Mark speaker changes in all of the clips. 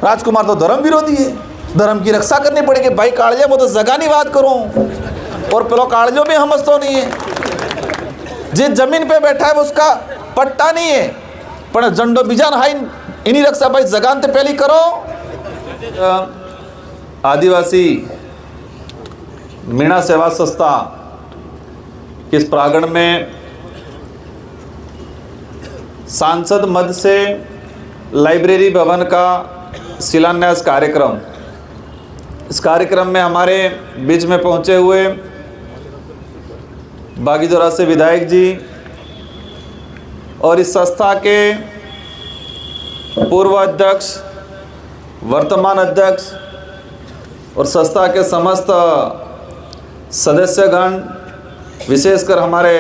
Speaker 1: राजकुमार तो धर्म विरोधी है, धर्म की रक्षा करनी पड़ेगी। भाई कालजा वो तो जगानी बात करूँ और पेलो कालजो भी हम तो नहीं है। जिस जमीन पे बैठा है वो उसका पट्टा नहीं है, पर झंडो बीजान हाई इन्हीं रक्षा भाई जगान तो पहली करो। आदिवासी मीणा सेवा संस्था किस प्रांगण में सांसद मद से लाइब्रेरी भवन का शिलान्यास कार्यक्रम, इस कार्यक्रम में हमारे बीच में पहुंचे हुए बागीदोरा से विधायक जी और इस संस्था के पूर्व अध्यक्ष, वर्तमान अध्यक्ष और संस्था के समस्त सदस्यगण, विशेषकर हमारे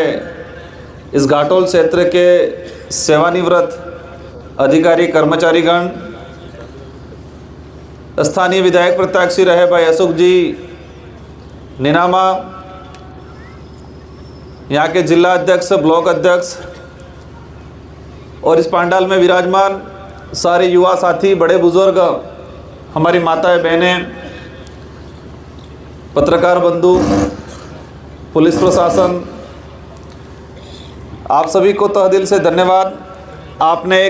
Speaker 1: इस घाटोल क्षेत्र के सेवानिवृत्त अधिकारी कर्मचारीगण, स्थानीय विधायक प्रत्याशी रहे भाई अशोक जी निनामा, यहाँ के जिला अध्यक्ष, ब्लॉक अध्यक्ष और इस पंडाल में विराजमान सारे युवा साथी, बड़े बुजुर्ग, हमारी माताएं बहनें, पत्रकार बंधु, पुलिस प्रशासन, आप सभी को तहे दिल से धन्यवाद। आपने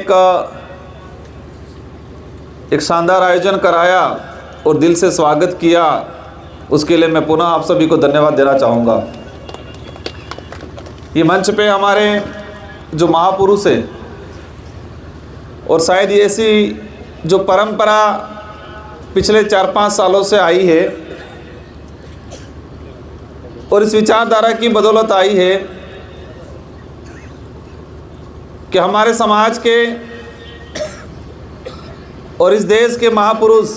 Speaker 1: एक शानदार आयोजन कराया और दिल से स्वागत किया, उसके लिए मैं पुनः आप सभी को धन्यवाद देना चाहूँगा। ये मंच पे हमारे जो महापुरुष है और शायद ये ऐसी जो परंपरा पिछले 4-5 सालों से आई है और इस विचारधारा की बदौलत आई है कि हमारे समाज के और इस देश के महापुरुष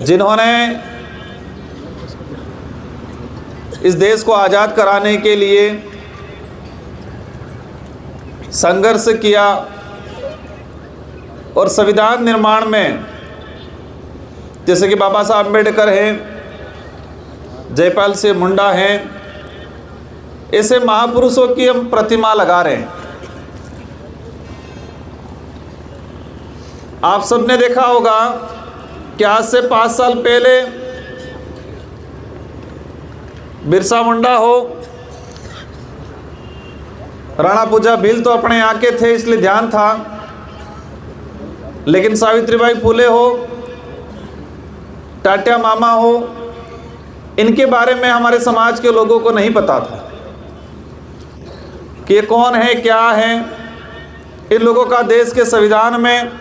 Speaker 1: जिन्होंने इस देश को आज़ाद कराने के लिए संघर्ष किया और संविधान निर्माण में, जैसे कि बाबा साहब अम्बेडकर हैं, जयपाल सिंह मुंडा हैं, ऐसे महापुरुषों की हम प्रतिमा लगा रहे हैं। आप सबने देखा होगा कि आज से 5 साल पहले बिरसा मुंडा हो, राणा पूजा भील तो अपने यहाँ के थे इसलिए ध्यान था, लेकिन सावित्रीबाई फुले हो, टाटिया मामा हो, इनके बारे में हमारे समाज के लोगों को नहीं पता था कि ये कौन है, क्या है। इन लोगों का देश के संविधान में,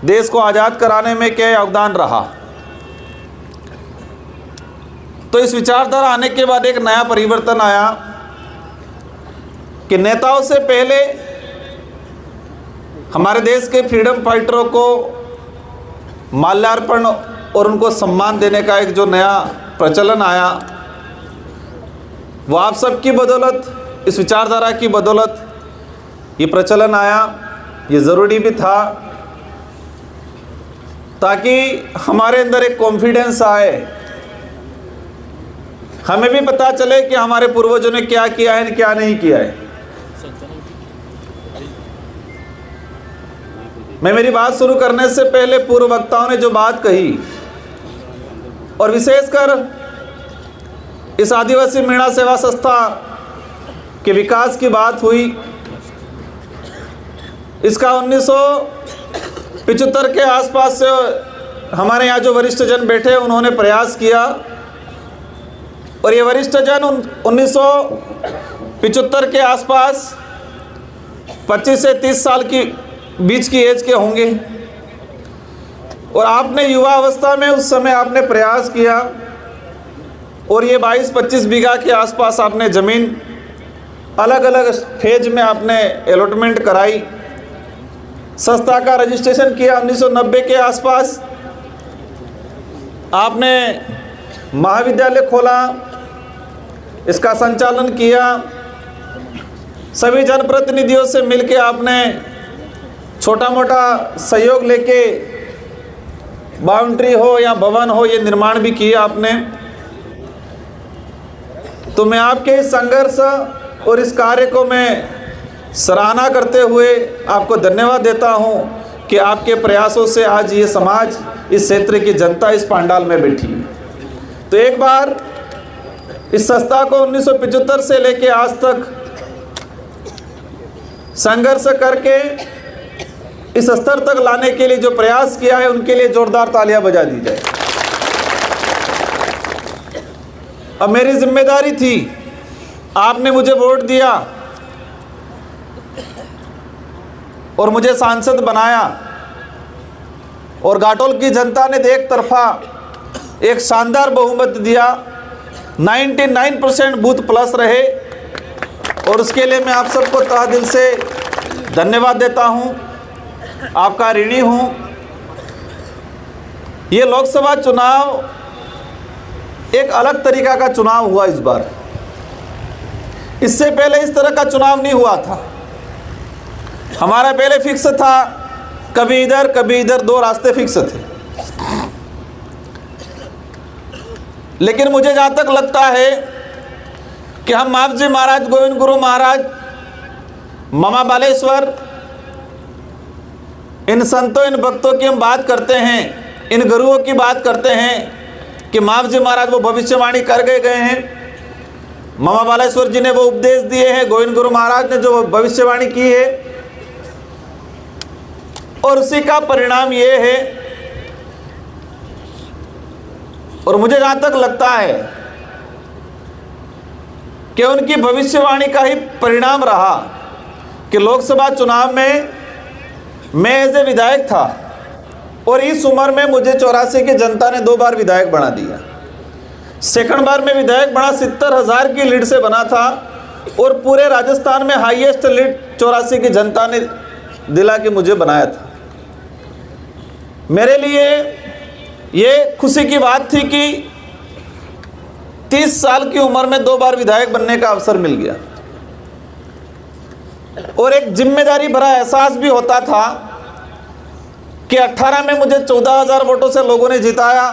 Speaker 1: देश को आज़ाद कराने में क्या योगदान रहा। तो इस विचारधारा आने के बाद एक नया परिवर्तन आया कि नेताओं से पहले हमारे देश के फ्रीडम फाइटरों को माल्यार्पण और उनको सम्मान देने का एक जो नया प्रचलन आया, वो आप सबकी बदौलत, इस विचारधारा की बदौलत ये प्रचलन आया। ये ज़रूरी भी था ताकि हमारे अंदर एक कॉन्फिडेंस आए, हमें भी पता चले कि हमारे पूर्वजों ने क्या किया है, क्या नहीं किया है। मैं मेरी बात शुरू करने से पहले पूर्व वक्ताओं ने जो बात कही और विशेषकर इस आदिवासी मीणा सेवा संस्था के विकास की बात हुई, इसका 1975 के आसपास से हमारे यहाँ जो वरिष्ठ जन बैठे उन्होंने प्रयास किया और ये वरिष्ठ जन 1975 के आसपास 25 से 30 साल की बीच की एज के होंगे और आपने युवा अवस्था में उस समय आपने प्रयास किया और ये 22-25 बीघा के आसपास आपने ज़मीन अलग अलग फेज में आपने अलॉटमेंट कराई। संस्था का रजिस्ट्रेशन किया 1990 के आसपास। आपने महाविद्यालय खोला, इसका संचालन किया, सभी जनप्रतिनिधियों से मिलकर आपने छोटा मोटा सहयोग लेके बाउंड्री हो या भवन हो ये निर्माण भी किया आपने। तो मैं आपके इस संघर्ष और इस कार्य को मैं सराहना करते हुए आपको धन्यवाद देता हूं कि आपके प्रयासों से आज ये समाज, इस क्षेत्र की जनता इस पंडाल में बैठी है। तो एक बार इस संस्था को 1975 से लेके आज तक संघर्ष करके इस स्तर तक लाने के लिए जो प्रयास किया है, उनके लिए जोरदार तालियां बजा दी जाए। अब मेरी जिम्मेदारी थी, आपने मुझे वोट दिया और मुझे सांसद बनाया, और घाटोल की जनता ने एक तरफा एक शानदार बहुमत दिया, 99% बूथ प्लस रहे, और उसके लिए मैं आप सबको तहे दिल से धन्यवाद देता हूं, आपका ऋणी हूं। ये लोकसभा चुनाव एक अलग तरीका का चुनाव हुआ इस बार। इससे पहले इस तरह का चुनाव नहीं हुआ था। हमारा पहले फिक्स था, कभी इधर 2 रास्ते फिक्स थे। लेकिन मुझे जहाँ तक लगता है कि हम आप जी महाराज, गोविंद गुरु महाराज, मामा बालेश्वर, इन संतों, इन भक्तों की हम बात करते हैं, इन गुरुओं की बात करते हैं कि माप जी महाराज वो भविष्यवाणी कर गए हैं, मामा बालेश्वर जी ने वो उपदेश दिए हैं, गोविंद गुरु महाराज ने जो भविष्यवाणी की है, और उसी का परिणाम ये है। और मुझे जहां तक लगता है कि उनकी भविष्यवाणी का ही परिणाम रहा कि लोकसभा चुनाव में मैं एज ए विधायक था, और इस उम्र में मुझे 84 की जनता ने 2 बार विधायक बना दिया। सेकंड बार में विधायक बना 70,000 की लीड से बना था, और पूरे राजस्थान में हाईएस्ट लीड 84 की जनता ने दिला के मुझे बनाया था। मेरे लिए ये खुशी की बात थी कि 30 साल की उम्र में 2 बार विधायक बनने का अवसर मिल गया, और एक जिम्मेदारी भरा एहसास भी होता था कि 18 में मुझे 14,000 वोटों से लोगों ने जिताया,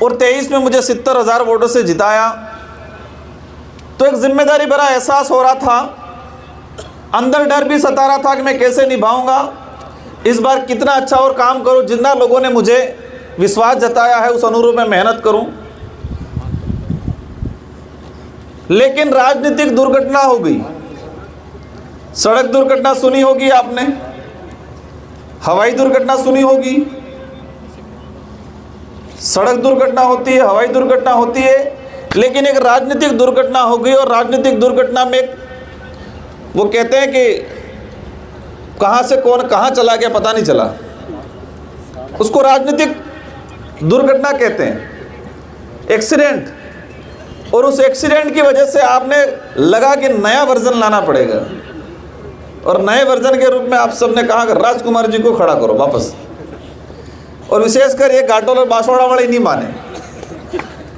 Speaker 1: और 23 में मुझे 70,000 वोटों से जिताया। तो एक जिम्मेदारी भरा एहसास हो रहा था, अंदर डर भी सता रहा था कि मैं कैसे निभाऊंगा, इस बार कितना अच्छा और काम करूं, जितना लोगों ने मुझे विश्वास जताया है उस अनुरूप मैं मेहनत करूं। लेकिन राजनीतिक दुर्घटना हो गई। सड़क दुर्घटना सुनी होगी आपने, हवाई दुर्घटना सुनी होगी। सड़क दुर्घटना होती है, हवाई दुर्घटना होती है, लेकिन एक राजनीतिक दुर्घटना हो गई। और राजनीतिक दुर्घटना में वो कहते हैं कि कहां से कौन कहां चला गया पता नहीं चला, उसको राजनीतिक दुर्घटना कहते हैं, एक्सीडेंट। और उस एक्सीडेंट की वजह से आपने लगा कि नया वर्जन लाना पड़ेगा, और नए वर्जन के रूप में आप सबने कहा कि राजकुमार जी को खड़ा करो वापस। और विशेषकर ये घाटोल और बांसवाड़ा वाले नहीं माने,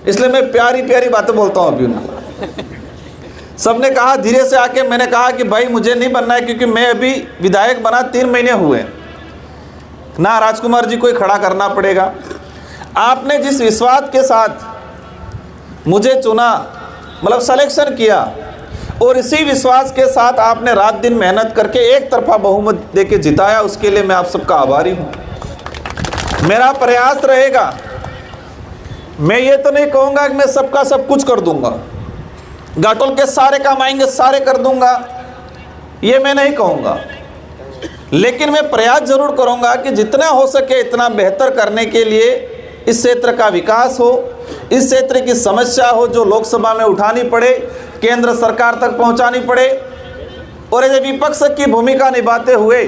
Speaker 1: इसलिए मैं प्यारी प्यारी बातें बोलता हूँ अभी उनको। सबने कहा, धीरे से आके मैंने कहा कि भाई मुझे नहीं बनना है, क्योंकि मैं अभी विधायक बना 3 महीने हुए ना, राजकुमार जी को ही खड़ा करना पड़ेगा। आपने जिस विश्वास के साथ मुझे चुना, मतलब सिलेक्शन किया, और इसी विश्वास के साथ आपने रात दिन मेहनत करके एक तरफा बहुमत देके जिताया, उसके लिए मैं आप सबका आभारी हूँ। मेरा प्रयास रहेगा, मैं ये तो नहीं कहूँगा कि मैं सबका सब कुछ कर दूंगा, घाटोल के सारे काम आएंगे सारे कर दूंगा, ये मैं नहीं कहूँगा, लेकिन मैं प्रयास जरूर करूँगा कि जितना हो सके इतना बेहतर करने के लिए इस क्षेत्र का विकास हो, इस क्षेत्र की समस्या हो जो लोकसभा में उठानी पड़े, केंद्र सरकार तक पहुंचानी पड़े, और ये विपक्ष की भूमिका निभाते हुए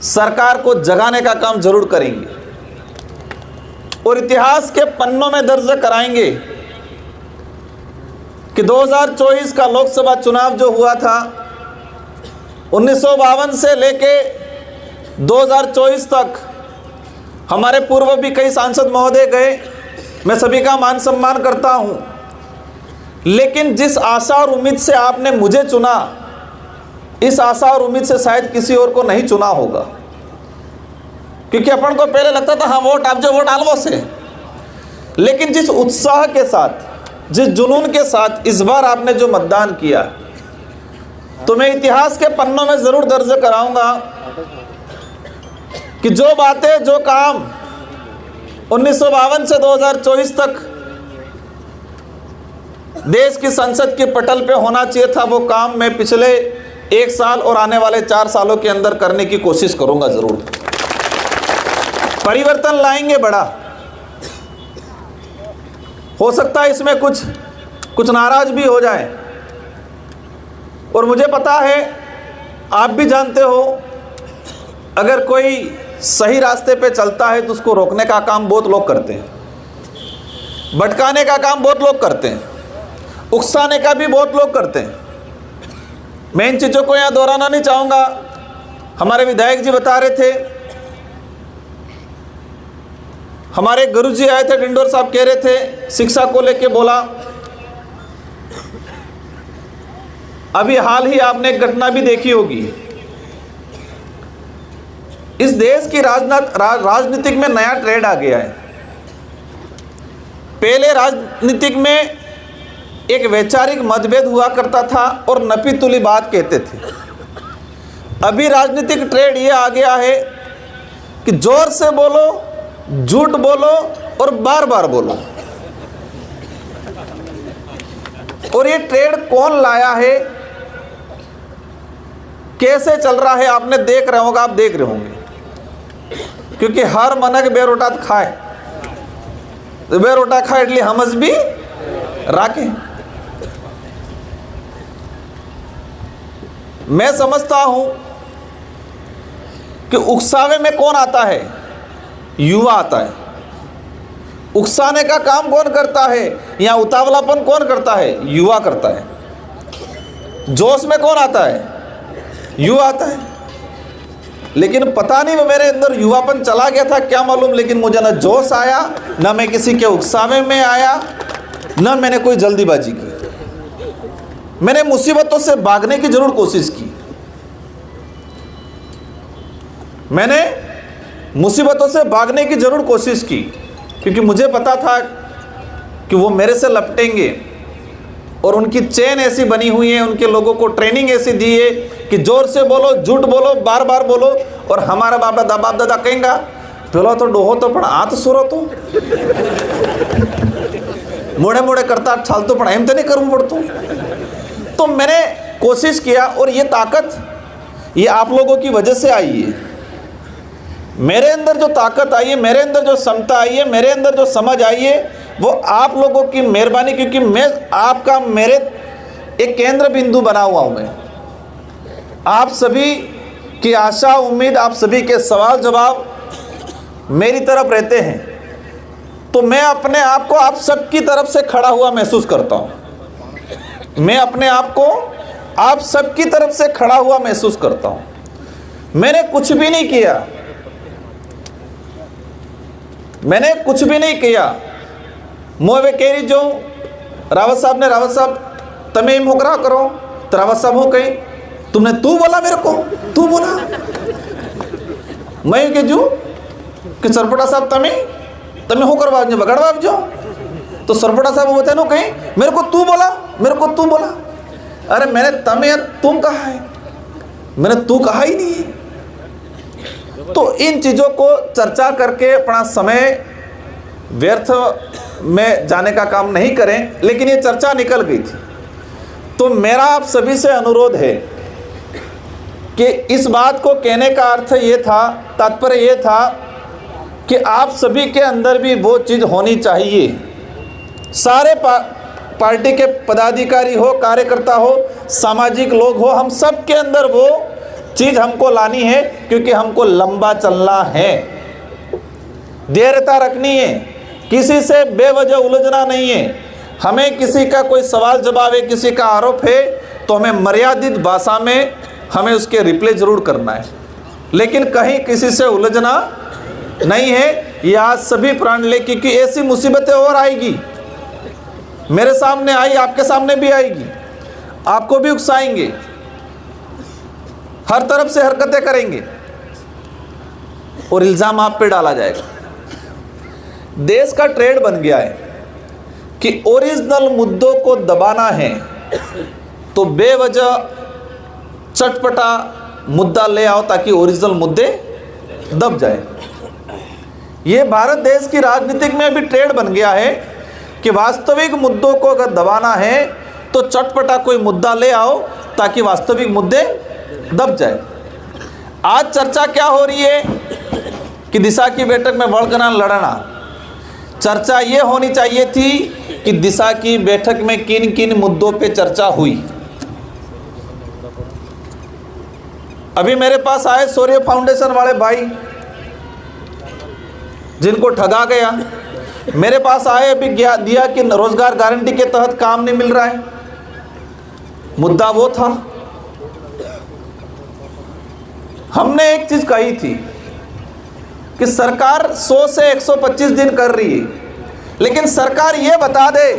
Speaker 1: सरकार को जगाने का काम जरूर करेंगे, और इतिहास के पन्नों में दर्ज कराएंगे कि 2024 का लोकसभा चुनाव जो हुआ था, 1952 से लेके 2024 तक हमारे पूर्व भी कई सांसद महोदय गए, मैं सभी का मान सम्मान करता हूं, लेकिन जिस आशा और उम्मीद से आपने मुझे चुना, इस आशा और उम्मीद से शायद किसी और को नहीं चुना होगा, क्योंकि अपन को पहले लगता था हाँ वोट आप जो वोट आलवो से, लेकिन जिस उत्साह के साथ, जिस जुनून के साथ इस बार आपने जो मतदान किया, तो मैं इतिहास के पन्नों में जरूर दर्ज कराऊंगा कि जो बातें, जो काम 1952 से 2024 तक देश की संसद के पटल पे होना चाहिए था, वो काम मैं पिछले 1 साल और आने वाले 4 सालों के अंदर करने की कोशिश करूंगा। जरूर परिवर्तन लाएंगे बड़ा। हो सकता है इसमें कुछ नाराज भी हो जाए, और मुझे पता है, आप भी जानते हो, अगर कोई सही रास्ते पे चलता है तो उसको रोकने का काम बहुत लोग करते हैं, भटकाने का काम बहुत लोग करते हैं, उकसाने का भी बहुत लोग करते हैं। मैं इन चीज़ों को यहाँ दोहराना नहीं चाहूँगा। हमारे विधायक जी बता रहे थे, हमारे गुरुजी आए थे, डिंडोर साहब कह रहे थे, शिक्षा को लेके बोला। अभी हाल ही आपने एक घटना भी देखी होगी, इस देश की राजनीतिक में नया ट्रेंड आ गया है। पहले राजनीतिक में एक वैचारिक मतभेद हुआ करता था और नपी तुली बात कहते थे। अभी राजनीतिक ट्रेंड ये आ गया है कि जोर से बोलो, झूठ बोलो और बार बार बोलो। और ये ट्रेंड कौन लाया है, कैसे चल रहा है, आपने देख रहे होगा, आप देख रहे होंगे, क्योंकि हर मनक बेरोटा खाए, तो बेरोटा खाए इसलिए हमस भी राखे। मैं समझता हूं कि उकसावे में कौन आता है, युवा आता है। उकसाने का काम कौन करता है, या उतावलापन कौन करता है, युवा करता है। जोश में कौन आता है, युवा आता है। लेकिन पता नहीं वो मेरे अंदर युवापन चला गया था क्या मालूम, लेकिन मुझे ना जोश आया, ना मैं किसी के उकसावे में आया, ना मैंने कोई जल्दीबाजी की। मैंने मुसीबतों से भागने की जरूर कोशिश की, मैंने मुसीबतों से भागने की जरूर कोशिश की, क्योंकि मुझे पता था कि वो मेरे से लपटेंगे, और उनकी चेन ऐसी बनी हुई है, उनके लोगों को ट्रेनिंग ऐसी दी है कि जोर से बोलो, झूठ बोलो, बार बार बोलो। और हमारा बाप दादा कहेंगा, पेलो तो डोहो तो पण आ तो सुरो तो मोड़े मोड़े करता छाल तो पण एम तो नहीं करना पड़तो। तो मैंने कोशिश किया, और ये ताकत ये आप लोगों की वजह से आई है। मेरे अंदर जो ताकत आई है, मेरे अंदर जो क्षमता आई है, मेरे अंदर जो समझ आई है, वो आप लोगों की मेहरबानी, क्योंकि मैं आपका, मेरे एक केंद्र बिंदु बना हुआ हूं मैं। आप सभी की आशा, उम्मीद, आप सभी के सवाल जवाब मेरी तरफ रहते हैं, तो मैं अपने आप को आप सबकी तरफ से खड़ा हुआ महसूस करता हूं। मैं अपने आप को आप सबकी तरफ से खड़ा हुआ महसूस करता हूं। मैंने कुछ भी नहीं किया, मैंने कुछ भी नहीं किया। मोवे कह रही जो रावत साहब तमें एम होकरा करो, तो रावत साहब हो कहीं, तुमने तू बोला मेरे को, तू बोला। मैं कह जू कि सरपटा साहब तमें होकर बाजू बगड़वा जो, तो सरपटा साहब होते नो कहीं, मेरे को तू बोला, मेरे को तू बोला। अरे मैंने तमें तुम कहा है, मैंने तू कहा ही नहीं है। तो इन चीज़ों को चर्चा करके अपना समय व्यर्थ में जाने का काम नहीं करें, लेकिन ये चर्चा निकल गई थी। तो मेरा आप सभी से अनुरोध है कि इस बात को कहने का अर्थ ये था, तात्पर्य ये था कि आप सभी के अंदर भी वो चीज़ होनी चाहिए। सारे पार्टी के पदाधिकारी हो, कार्यकर्ता हो, सामाजिक लोग हो, हम सब के अंदर वो चीज़ हमको लानी है, क्योंकि हमको लंबा चलना है, धैर्यता रखनी है, किसी से बेवजह उलझना नहीं है। हमें किसी का कोई सवाल जवाब है, किसी का आरोप है, तो हमें मर्यादित भाषा में हमें उसके रिप्लाई जरूर करना है, लेकिन कहीं किसी से उलझना नहीं है। ये आज सभी प्राण ले, क्योंकि ऐसी मुसीबतें और आएगी, मेरे सामने आई, आपके सामने भी आएगी, आपको भी उकसाएंगे, हर तरफ से हरकतें करेंगे और इल्ज़ाम आप पे डाला जाएगा। देश का ट्रेंड बन गया है कि ओरिजिनल मुद्दों को दबाना है, तो बेवजह चटपटा मुद्दा ले आओ ताकि ओरिजिनल मुद्दे दब जाए। ये भारत देश की राजनीतिक में अभी ट्रेंड बन गया है कि वास्तविक मुद्दों को अगर दबाना है तो चटपटा कोई मुद्दा ले आओ ताकि वास्तविक मुद्दे दब जाए। आज चर्चा क्या हो रही है कि दिशा की बैठक में बढ़ना लड़ना। चर्चा ये होनी चाहिए थी कि दिशा की बैठक में किन किन मुद्दों पे चर्चा हुई। अभी मेरे पास आए सूर्य फाउंडेशन वाले भाई जिनको ठगा गया, मेरे पास आए अभी दिया कि रोजगार गारंटी के तहत काम नहीं मिल रहा है। मुद्दा वो था। हमने एक चीज कही थी कि सरकार 100 से 125 दिन कर रही है, लेकिन सरकार ये बता दे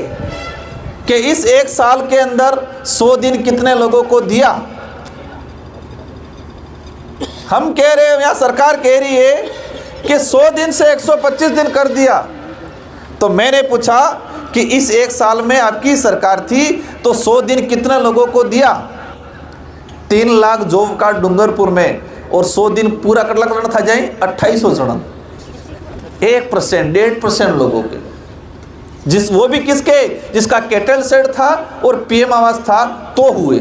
Speaker 1: कि इस एक साल के अंदर 100 दिन कितने लोगों को दिया। हम कह रहे हैं या सरकार कह रही है कि 100 दिन से 125 दिन कर दिया। तो मैंने पूछा कि इस एक साल में आपकी सरकार थी तो 100 दिन कितने लोगों को दिया। 3 लाख जॉब कार्ड डूंगरपुर में और 100 दिन पूरा करना था जाए 2800 जन, 1%, 1.5% लोगों के, वो भी किसके, जिसका कैटल शेड था और पीएम आवास था तो हुए।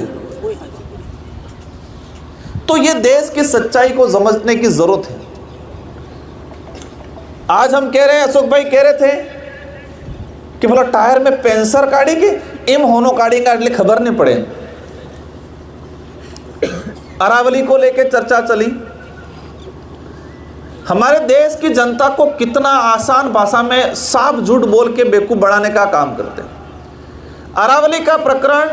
Speaker 1: तो ये देश की सच्चाई को समझने की जरूरत है। आज हम कह रहे हैं, अशोक भाई कह रहे थे कि बोला टायर में पेंसर काढ़ी के इम होनो काढ़ी खबर नहीं पड़े। अरावली को लेकर चर्चा चली। हमारे देश की जनता को कितना आसान भाषा में साफ झूठ बोल के बेवकूफ बढ़ाने का काम करते हैं। अरावली का प्रकरण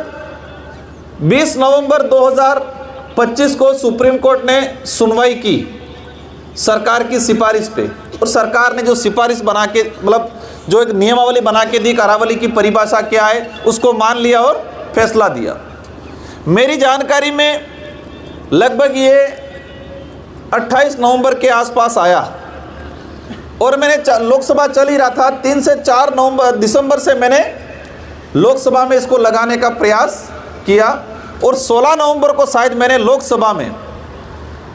Speaker 1: 20 नवंबर 2025 को सुप्रीम कोर्ट ने सुनवाई की सरकार की सिफारिश पे, और सरकार ने जो सिफारिश बना के मतलब जो एक नियमावली बना के दी, अरावली की परिभाषा क्या है उसको मान लिया और फैसला दिया। मेरी जानकारी में लगभग ये 28 नवंबर के आसपास आया और मैंने लोकसभा चल ही रहा था, 3 से 4 दिसंबर से मैंने लोकसभा में इसको लगाने का प्रयास किया और 16 नवंबर को शायद मैंने लोकसभा में,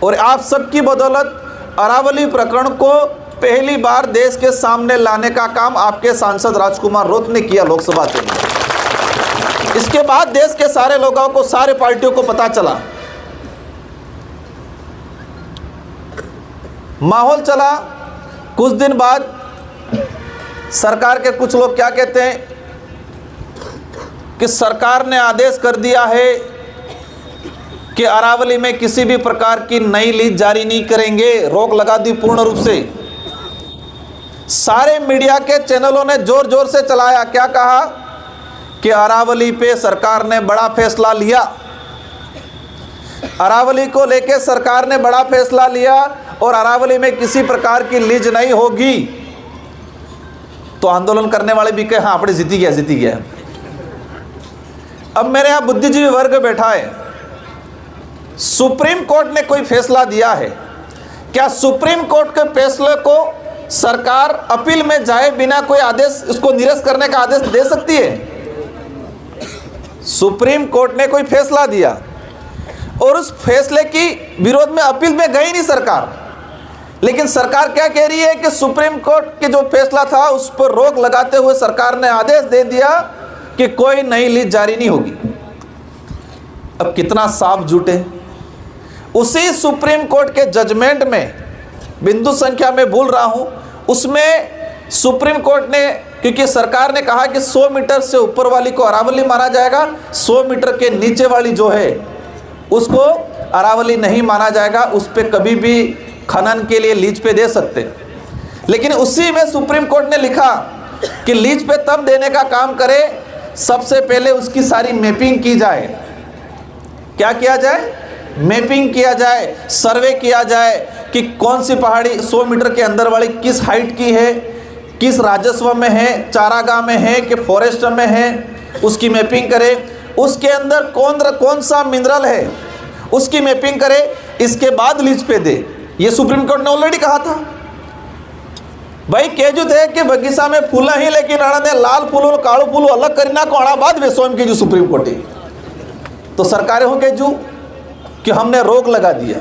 Speaker 1: और आप सबकी बदौलत अरावली प्रकरण को पहली बार देश के सामने लाने का काम आपके सांसद राजकुमार रोत ने किया लोकसभा से। इसके बाद देश के सारे लोगों को, सारे पार्टियों को पता चला, माहौल चला। कुछ दिन बाद सरकार के कुछ लोग क्या कहते हैं कि सरकार ने आदेश कर दिया है कि अरावली में किसी भी प्रकार की नई लीज जारी नहीं करेंगे, रोक लगा दी पूर्ण रूप से। सारे मीडिया के चैनलों ने जोर जोर से चलाया, क्या कहा कि अरावली पे सरकार ने बड़ा फैसला लिया, अरावली को लेकर सरकार ने बड़ा फैसला लिया और अरावली में किसी प्रकार की लीज नहीं होगी। तो आंदोलन करने वाले भी कहे हाँ अपने जीती गया। अब मेरे यहाँ बुद्धिजीवी वर्ग बैठा है, सुप्रीम कोर्ट ने कोई फैसला दिया है, क्या सुप्रीम कोर्ट के फैसले को सरकार अपील में जाए बिना कोई आदेश उसको निरस्त करने का आदेश दे सकती है? सुप्रीम कोर्ट ने कोई फैसला दिया और उस फैसले की विरोध में अपील में गई नहीं सरकार, लेकिन सरकार क्या कह रही है कि सुप्रीम कोर्ट के जो फैसला था उस पर रोक लगाते हुए सरकार ने आदेश दे दिया कि कोई नई लीज जारी नहीं होगी। अब कितना साफ झूठ है। उसी सुप्रीम कोर्ट के जजमेंट में बिंदु संख्या में भूल रहा हूं, उसमें सुप्रीम कोर्ट ने, क्योंकि सरकार ने कहा कि 100 मीटर से ऊपर वाली को अरावली माना जाएगा, 100 मीटर के नीचे वाली जो है उसको अरावली नहीं माना जाएगा, उस पर कभी भी खनन के लिए लीज पे दे सकते। लेकिन उसी में सुप्रीम कोर्ट ने लिखा कि लीज पे तब देने का काम करे सबसे पहले उसकी सारी मैपिंग की जाए। क्या किया जाए? मैपिंग किया जाए, सर्वे किया जाए कि कौन सी पहाड़ी 100 मीटर के अंदर वाली किस हाइट की है, किस राजस्व में है, चारागाह में है कि फॉरेस्ट में है, उसकी मैपिंग करे। उसके अंदर कौन सा मिनरल है उसकी मैपिंग करे, इसके बाद लीज पे दे। ये सुप्रीम कोर्ट ने ऑलरेडी कहा था। भाई केजू थे कि बगीचा में फूल ही, लेकिन ने लाल फूल और कालू फूल अलग करना को अड़ा बाद वे स्वयं केजू सुप्रीम कोर्ट ही तो सरकारें हो केजू कि हमने रोक लगा दिया।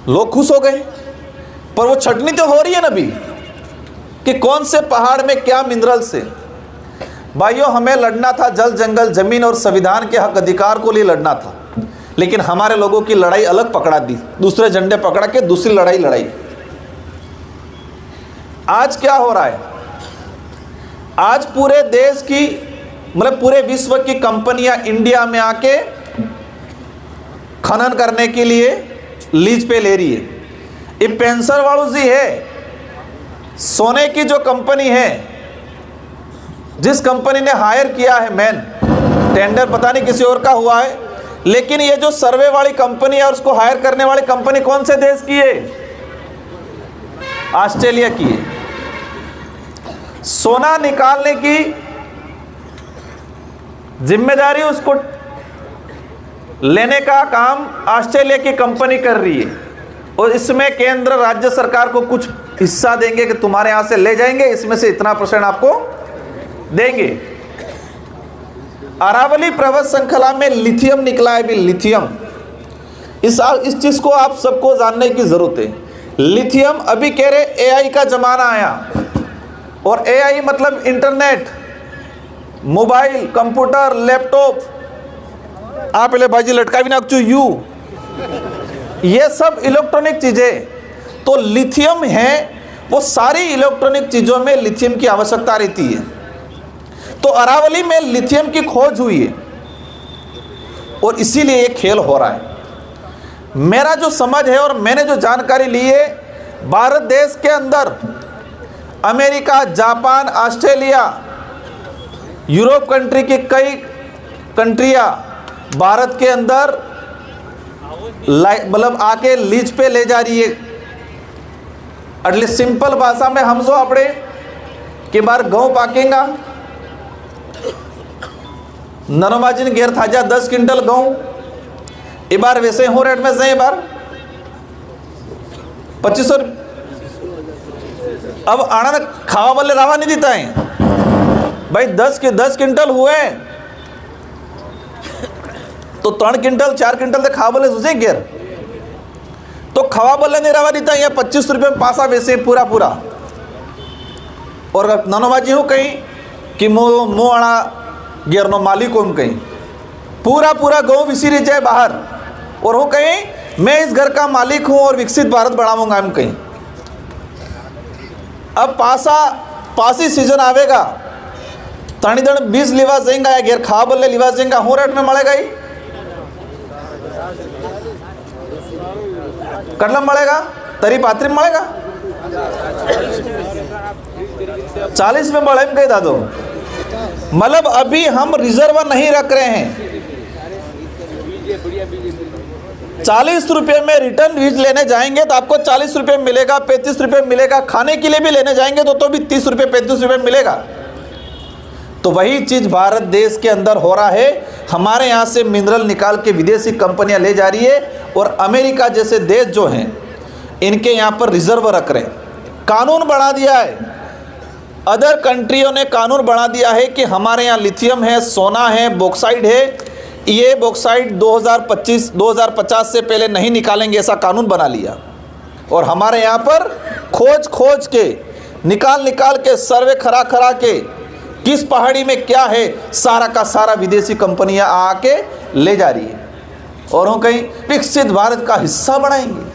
Speaker 1: लोग खुश हो गए, पर वो छटनी तो हो रही है ना अभी कि कौन से पहाड़ में क्या मिनरल से। भाइयों, हमें लड़ना था जल जंगल जमीन और संविधान के हक अधिकार को लिए लड़ना था, लेकिन हमारे लोगों की लड़ाई अलग पकड़ा दी, दूसरे झंडे पकड़ा के दूसरी लड़ाई। आज क्या हो रहा है, आज पूरे देश की मतलब पूरे विश्व की कंपनियां इंडिया में आके खनन करने के लिए लीज पे ले रही है। ये पेंसर वालू जी है, सोने की जो कंपनी है, जिस कंपनी ने हायर किया है, मैन टेंडर पता नहीं किसी और का हुआ है, लेकिन ये जो सर्वे वाली कंपनी है और उसको हायर करने वाली कंपनी कौन से देश की है? ऑस्ट्रेलिया की है। सोना निकालने की जिम्मेदारी उसको लेने का काम ऑस्ट्रेलिया की कंपनी कर रही है, और इसमें केंद्र राज्य सरकार को कुछ हिस्सा देंगे कि तुम्हारे यहां से ले जाएंगे, इसमें से इतना % आपको देंगे। अरावली पर्वत श्रृंखला में लिथियम निकला है, भी लिथियम। इस चीज को आप सबको जानने की जरूरत है। लिथियम, अभी कह रहे एआई का जमाना आया, और एआई मतलब इंटरनेट, मोबाइल, कंप्यूटर, लैपटॉप, आप ले भाजी लटका भी ना यू, ये सब इलेक्ट्रॉनिक चीजें। तो लिथियम है, वो सारी इलेक्ट्रॉनिक चीजों में लिथियम की आवश्यकता रहती है। तो अरावली में लिथियम की खोज हुई है, और इसीलिए ये खेल हो रहा है। मेरा जो समझ है और मैंने जो जानकारी ली है, भारत देश के अंदर America, Japan, Australia, Europe country की कई कंट्रियां भारत के अंदर मतलब आके लीज पे ले जा रही है। एटलीस्ट सिंपल भाषा में हम जो अपने के बार गेहूं पाकेगा, नरमाजिन घेर थाजा 10 क्विंटल गेहूं ए बार वैसे हो रेट में से बार 2500। अब आना खावा वाले रावा नहीं देता है भाई, 10 क्विंटल हुए तो 3 क्विंटल 4 क्विंटल से खावा बोले सुझे घेर, तो खवा बोले नहीं रवा देता, यहाँ 25 रुपये में पासा वैसे पूरा। और ननोबाजी हूँ कहीं कि मुँह आना घेरनो मालिक हूँ कहीं, पूरा गाँव विसीरी जाए बाहर, और हूँ कहीं मैं इस घर का मालिक हूँ और विकसित भारत बढ़ाऊंगा हम कहीं। अब पासी सीजन आवेगा, तानी दण 20 लिवा जाएगा या घेर खा बोले लिवा जाएगा, हूँ रेट में मलेगा ही कटलम मलेगा, तरी पात्री में मलेगा 40 में बढ़े कही दादो। मतलब अभी हम रिजर्व नहीं रख रहे हैं, 40 रुपये में रिटर्न बीज लेने जाएंगे तो आपको 40 रुपये मिलेगा, 35 रुपये मिलेगा, खाने के लिए भी लेने जाएंगे तो भी 30 रुपये 35 रुपये मिलेगा। तो वही चीज भारत देश के अंदर हो रहा है। हमारे यहाँ से मिनरल निकाल के विदेशी कंपनियां ले जा रही है, और अमेरिका जैसे देश जो हैं इनके यहाँ पर रिजर्व रख रहे हैं। कानून बना दिया है, अदर कंट्रियों ने कानून बना दिया है कि हमारे यहाँ लिथियम है, सोना है, बॉक्साइट है, ये बॉक्साइट 2050 से पहले नहीं निकालेंगे, ऐसा कानून बना लिया। और हमारे यहाँ पर खोज के निकाल के सर्वे खरा के किस पहाड़ी में क्या है, सारा का सारा विदेशी कंपनियां आके ले जा रही है, और हम कहीं विकसित भारत का हिस्सा बनाएंगे।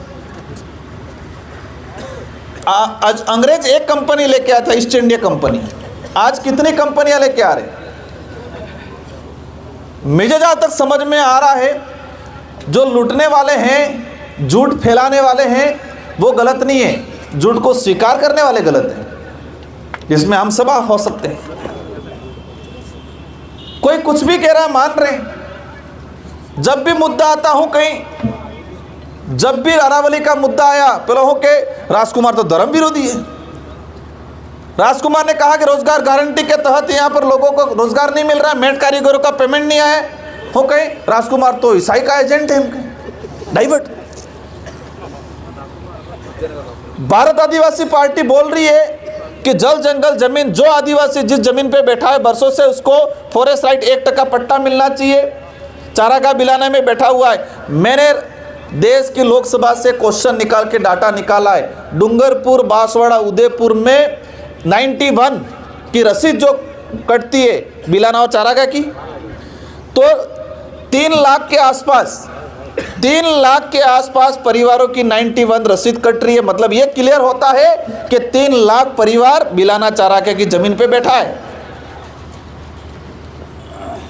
Speaker 1: आज अंग्रेज एक कंपनी लेके आया था, ईस्ट इंडिया कंपनी, आज कितनी कंपनियां लेके आ रहे। मुझे जहां तक समझ में आ रहा है, जो लूटने वाले हैं, झूठ फैलाने वाले हैं, वो गलत नहीं है, झूठ को स्वीकार करने वाले गलत हैं, जिसमें हम सब हो सकते हैं। कोई कुछ भी कह रहा है, मान रहे हैं। जब भी मुद्दा आता हूं कहीं, जब भी अरावली का मुद्दा आया, पहले हो के राजकुमार तो धर्म विरोधी है। राजकुमार ने कहा कि रोजगार गारंटी के तहत यहाँ पर लोगों को रोजगार नहीं मिल रहा है, मेट कारीगरों का पेमेंट नहीं आया हो कहीं, राजकुमार तो ईसाई का एजेंट है, डाइवर्ट। भारत आदिवासी पार्टी बोल रही है कि जल जंगल जमीन, जो आदिवासी जिस जमीन पे बैठा है बरसों से, उसको फॉरेस्ट राइट 1% पट्टा मिलना चाहिए। चारागाह बिलाने में बैठा हुआ है। मैंने देश की लोकसभा से क्वेश्चन निकाल के डाटा निकाला है। डूंगरपुर, बांसवाड़ा, उदयपुर में 91 की रसीद जो कटती है बिलाना और चारागाह की, तो 3 लाख के आसपास परिवारों की 91 रसीद कट रही है। मतलब ये क्लियर होता है कि 3 लाख परिवार बिलाना चारागाह की जमीन पे बैठा है।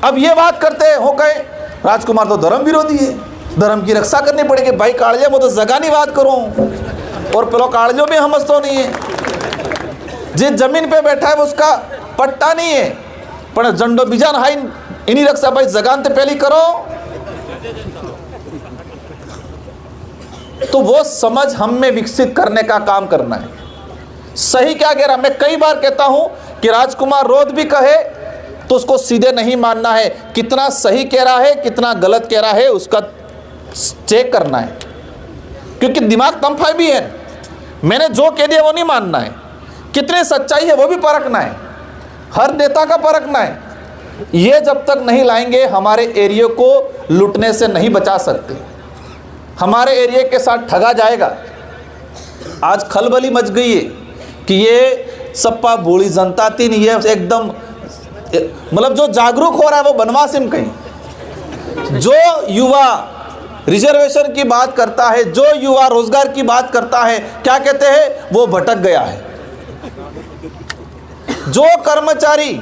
Speaker 1: अब ये बात करते हो गए राजकुमार तो धर्म विरोधी है, धर्म की रक्षा करनी पड़ेगी। भाई कालजे वो तो जगानी बात करूं और पेलो कालजो भी हमस तो नहीं है। जिस जमीन पे बैठा है वो उसका पट्टा नहीं है, पर झंडो बीजान हाई इन्हीं रक्षा भाई जगान ते पहली करो। तो वो समझ हम में विकसित करने का काम करना है। सही क्या कह रहा, मैं कई बार कहता हूं कि राजकुमार रोध भी कहे तो उसको सीधे नहीं मानना है, कितना सही कह रहा है कितना गलत कह रहा है उसका चेक करना है, क्योंकि दिमाग तमफा भी है। मैंने जो कह दिया वो नहीं मानना है, कितनी सच्चाई है वो भी परखना है, हर नेता का परखना है। ये जब तक नहीं लाएंगे हमारे एरिया को लूटने से नहीं बचा सकते, हमारे एरिया के साथ ठगा जाएगा। आज खलबली मच गई है कि ये सप्पा बूढ़ी जनता थी नहीं, ये एकदम मतलब जो जागरूक हो रहा है वो बनवास में कहीं। जो युवा रिजर्वेशन की बात करता है, जो युवा रोजगार की बात करता है, क्या कहते हैं, वो भटक गया है। जो कर्मचारी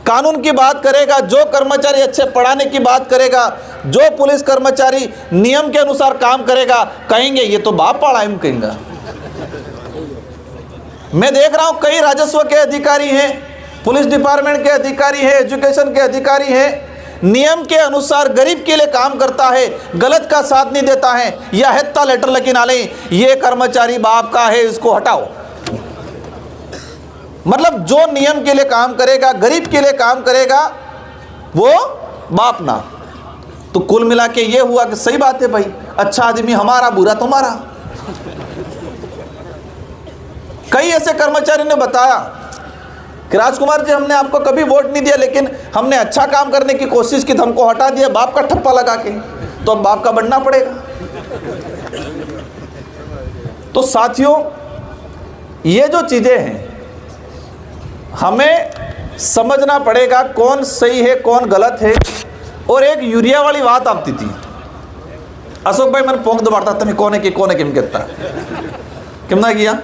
Speaker 1: कानून की बात करेगा, जो कर्मचारी अच्छे पढ़ाने की बात करेगा, जो पुलिस कर्मचारी नियम के अनुसार काम करेगा, कहेंगे ये तो बाप पढ़ा है कहेंगे। मैं देख रहा हूं कई राजस्व के अधिकारी हैं, पुलिस डिपार्टमेंट के अधिकारी हैं, एजुकेशन के अधिकारी हैं, नियम के अनुसार गरीब के लिए काम करता है, गलत का साथ नहीं देता है, या हेत्ता लेटर लेकिन आले ये कर्मचारी बाप का है इसको हटाओ। मतलब जो नियम के लिए काम करेगा, गरीब के लिए काम करेगा, वो बाप ना। तो कुल मिला के ये हुआ कि सही बात है भाई, अच्छा आदमी हमारा बुरा तुम्हारा। कई ऐसे कर्मचारी ने बताया कि राजकुमार जी हमने आपको कभी वोट नहीं दिया, लेकिन हमने अच्छा काम करने की कोशिश की तो हमको हटा दिया बाप का ठप्पा लगा के, तो अब बाप का बनना पड़ेगा। तो साथियों ये जो चीजें हैं हमें समझना पड़ेगा कौन सही है कौन गलत है। और एक यूरिया वाली बात आती थी, अशोक भाई मैंने पोंक दबाता तुम्हें कौन है कि किम कहता किमना किया।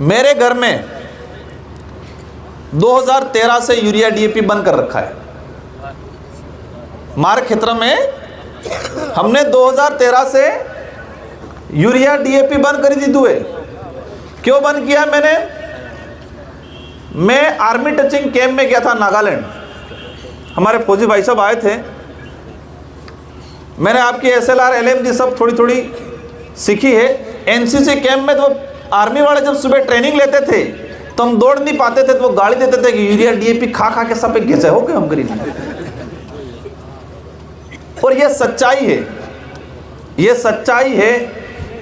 Speaker 1: मेरे घर में 2013 से यूरिया डीएपी बंद कर रखा है। मार क्षेत्र में हमने 2013 से यूरिया डीएपी बंद करी दी दुए। क्यों बंद किया मैंने? मैं आर्मी टचिंग कैंप में गया था नागालैंड, हमारे फौजी भाई साहब आए थे। मैंने आपकी SLR LMG सब थोड़ी थोड़ी सीखी है। एनसीसी कैंप में तो आर्मी वाले जब सुबह ट्रेनिंग लेते थे तो हम दौड़ नहीं पाते थे, तो वो गाड़ी देते थे कि यूरिया डीएपी खा खा के सब घिसे हो गए हम गरीब। और ये सच्चाई है, ये सच्चाई है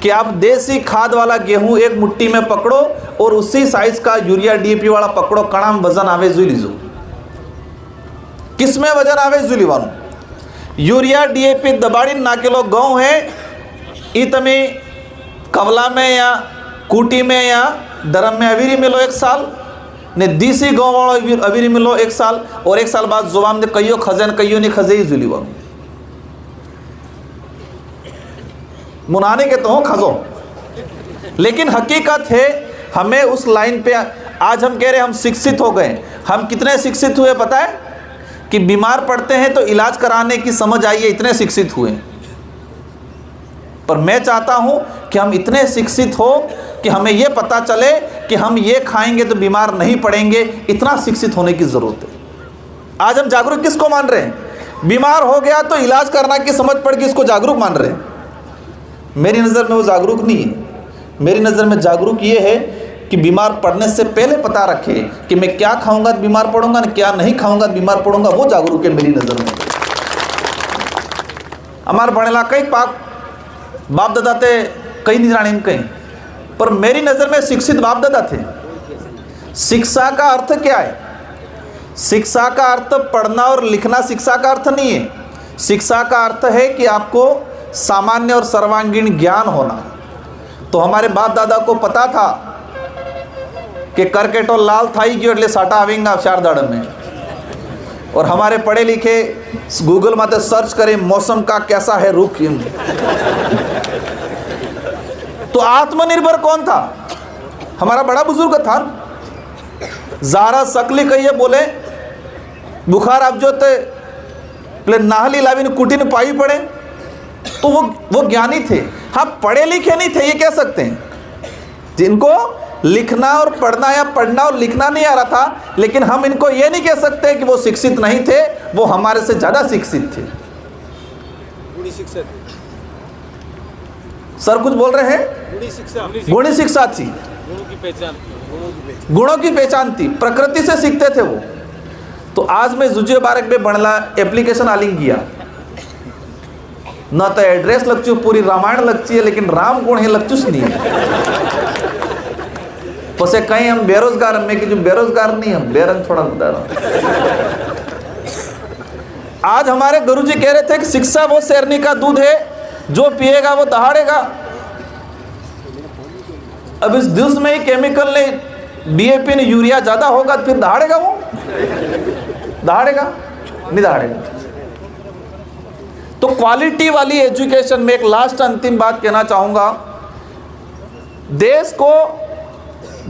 Speaker 1: कि आप देसी खाद वाला गेहूं एक मुट्ठी में पकड़ो और उसी साइज का यूरिया डीएपी वाला पकड़ो, कणाम वजन आवे जुली जो किसमें वजन आवे जुली वालों। यूरिया डीएपी दबाड़ी ना किलो गाँव है ई तमे कवला में या कूटी में या दरम में अवीरी मिलो 1 साल ने देसी गाँव वालों अवीरी मिलो 1 साल, और 1 साल बाद जुबान ने कईयो खजन कईयो नहीं खजे ही जुली वालों मुनाने के तो हो खजो। लेकिन हकीकत है हमें उस लाइन पे आज हम कह रहे हैं हम शिक्षित हो गए। हम कितने शिक्षित हुए पता है? कि बीमार पड़ते हैं तो इलाज कराने की समझ आई है, इतने शिक्षित हुए। पर मैं चाहता हूं कि हम इतने शिक्षित हो कि हमें यह पता चले कि हम ये खाएंगे तो बीमार नहीं पड़ेंगे। इतना शिक्षित होने की जरूरत है। आज हम जागरूक किसको मान रहे हैं? बीमार हो गया तो इलाज करना की समझ पड़ गई, इसको जागरूक मान रहे हैं। मेरी नज़र में वो जागरूक नहीं है। मेरी नज़र में जागरूक ये है कि बीमार पड़ने से पहले पता रखे कि मैं क्या खाऊंगा तो बीमार पड़ूंगा, क्या नहीं खाऊंगा तो बीमार पड़ूंगा, वो जागरूक है मेरी नज़र में। हमारे बड़ेला कई पाक बाप दादा थे, कई निगरानी में कहीं, पर मेरी नज़र में शिक्षित बाप दादा थे। शिक्षा का अर्थ क्या है? शिक्षा का अर्थ पढ़ना और लिखना शिक्षा का अर्थ नहीं है। शिक्षा का अर्थ है कि आपको सामान्य और सर्वांगीण ज्ञान होना। तो हमारे बाप दादा को पता था कि करकेटो लाल थाई की એટલે साटा आवेंगा शारदाड़ में, और हमारे पढ़े लिखे गूगल में सर्च करें मौसम का कैसा है रुख। तो आत्मनिर्भर कौन था? हमारा बड़ा बुजुर्ग था। जारा सकली कहिए बोले बुखार आप जो ते प्ले नाहली लाविन कुटिन पाई पड़े, तो वो ज्ञानी थे। हाँ, पढ़े लिखे नहीं थे, ये कह सकते हैं, जिनको लिखना और पढ़ना या पढ़ना और लिखना नहीं आ रहा था, लेकिन हम इनको ये नहीं कह सकते कि वो शिक्षित नहीं थे, वो हमारे से ज़्यादा शिक्षित थे। सर कुछ बोल रहे हैं? गुणी शिक्षा थी, गुणों की पहचान थी, प्रकृति से सीखते थे वो। तो आज मैं जुजे बारक में बनला एप्लीकेशन आलिंग किया न, तो एड्रेस लगचू पूरी रामायण लगती है, लेकिन राम गुण है लगचूस नहीं है। पसे कहीं हम बेरोजगार, मैं कि जो बेरोजगार नहीं, हम बेरंग थोड़ा बता रहा। आज हमारे गुरुजी कह रहे थे कि शिक्षा वो शेरनी का दूध है, जो पिएगा वो दहाड़ेगा। अब इस दूध में ही केमिकल ने, डीएपी ने, यूरिया ज्यादा होगा तो फिर दहाड़ेगा वो? दहाड़ेगा नहीं दहाड़ेगा। तो क्वालिटी वाली एजुकेशन में एक लास्ट अंतिम बात कहना चाहूंगा।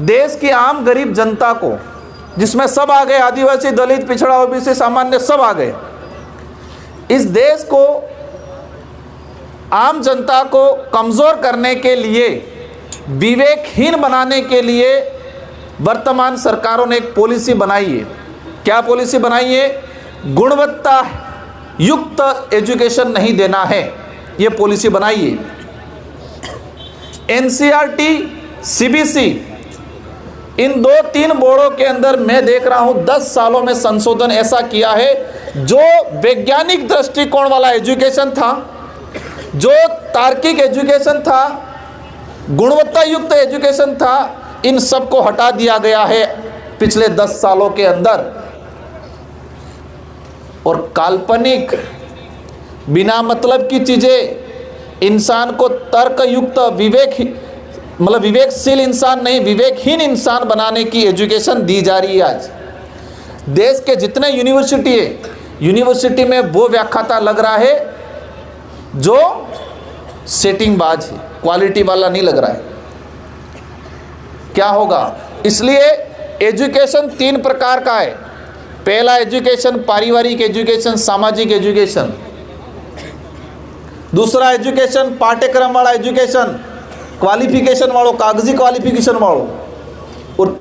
Speaker 1: देश की आम गरीब जनता को, जिसमें सब आ गए, आदिवासी, दलित, पिछड़ा, ओबीसी, सामान्य, सब आ गए। इस देश को, आम जनता को कमजोर करने के लिए, विवेकहीन बनाने के लिए वर्तमान सरकारों ने एक पॉलिसी बनाई है। क्या पॉलिसी बनाई है? गुणवत्ता युक्त एजुकेशन नहीं देना है, ये पॉलिसी बनाई है। एनसीईआरटी, सीबीएसई, इन 2-3 बोर्डों के अंदर मैं देख रहा हूं 10 सालों में संशोधन ऐसा किया है, जो वैज्ञानिक दृष्टिकोण वाला एजुकेशन था, जो तार्किक एजुकेशन था, गुणवत्ता युक्त एजुकेशन था, इन सब को हटा दिया गया है पिछले 10 सालों के अंदर। और काल्पनिक, बिना मतलब की चीजें, इंसान को तर्क युक्त, विवेकशील इंसान नहीं, विवेकहीन इंसान बनाने की एजुकेशन दी जा रही है। आज देश के जितने यूनिवर्सिटी है, यूनिवर्सिटी में वो व्याख्याता लग रहा है जो सेटिंग बाज है, क्वालिटी वाला नहीं लग रहा है। क्या होगा? इसलिए एजुकेशन 3 प्रकार का है। पहला एजुकेशन पारिवारिक एजुकेशन, सामाजिक एजुकेशन। दूसरा एजुकेशन पाठ्यक्रम वाला एजुकेशन, क्वालिफिकेशन वालों, कागजी क्वालिफिकेशन वालों। और